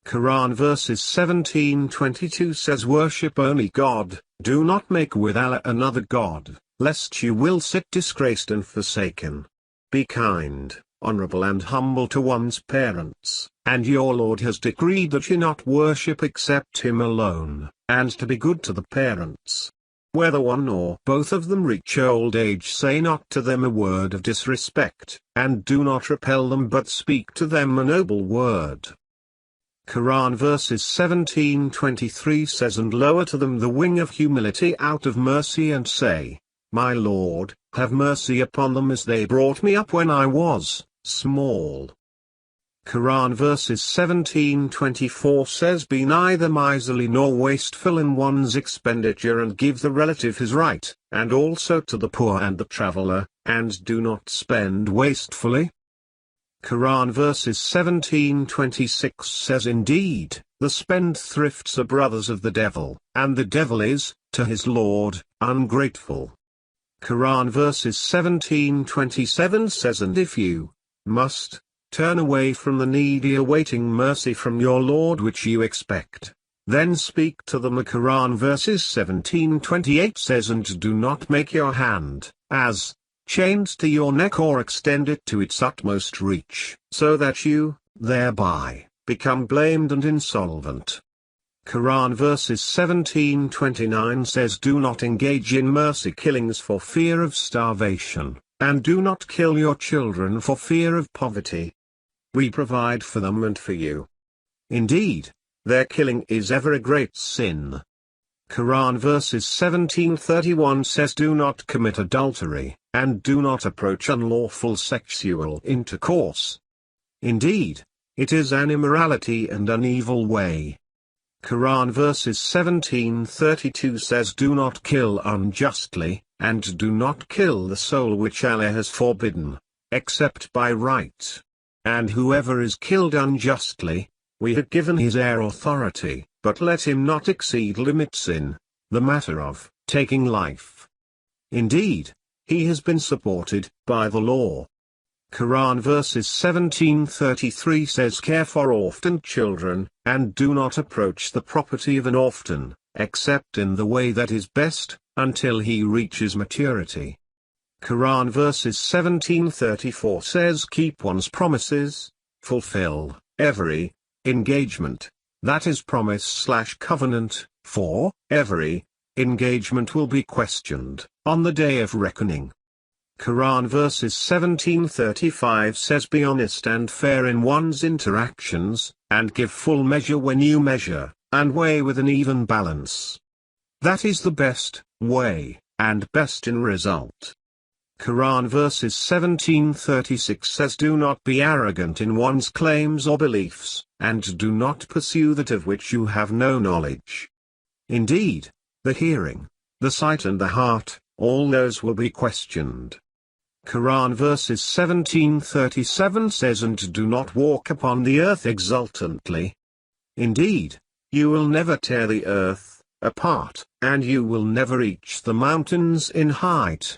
Quran verses 17-22 says, worship only God, do not make with Allah another God, lest you will sit disgraced and forsaken. Be kind, honorable and humble to one's parents, and your Lord has decreed that you not worship except Him alone, and to be good to the parents. Whether one or both of them reach old age, say not to them a word of disrespect, and do not repel them but speak to them a noble word. Quran verses 17-23 says, and lower to them the wing of humility out of mercy and say, my Lord, have mercy upon them as they brought me up when I was small. Quran verses 17-24 says, be neither miserly nor wasteful in one's expenditure, and give the relative his right, and also to the poor and the traveler, and do not spend wastefully. Quran verses 17-26 says, indeed, the spendthrifts are brothers of the devil, and the devil is, to his Lord, ungrateful. Quran verses 17-27 says, and if you must turn away from the needy awaiting mercy from your Lord which you expect, then speak to them. Quran verses 17-28 says, and do not make your hand as chained to your neck or extend it to its utmost reach, so that you, thereby, become blamed and insolvent. Quran verses 17-29 says, do not engage in mercy killings for fear of starvation, and do not kill your children for fear of poverty. We provide for them and for you. Indeed, their killing is ever a great sin. Quran verses 17-31 says, do not commit adultery, and do not approach unlawful sexual intercourse. Indeed, it is an immorality and an evil way. Quran verses 17-32 says, do not kill unjustly, and do not kill the soul which Allah has forbidden, except by right. And whoever is killed unjustly, we have given his heir authority, but let him not exceed limits in the matter of taking life. Indeed, he has been supported by the law. Quran verses 17-33 says, care for orphan children, and do not approach the property of an orphan, except in the way that is best, until he reaches maturity. Quran verses 17-34 says, keep one's promises, fulfill every engagement, that is promise/covenant, for every engagement will be questioned on the day of reckoning. Quran verses 17-35 says, be honest and fair in one's interactions, and give full measure when you measure, and weigh with an even balance. That is the best way, and best in result. Quran verses 17-36 says, do not be arrogant in one's claims or beliefs, and do not pursue that of which you have no knowledge. Indeed, the hearing, the sight and the heart, all those will be questioned. Quran verses 17-37 says, and do not walk upon the earth exultantly. Indeed, you will never tear the earth apart, and you will never reach the mountains in height,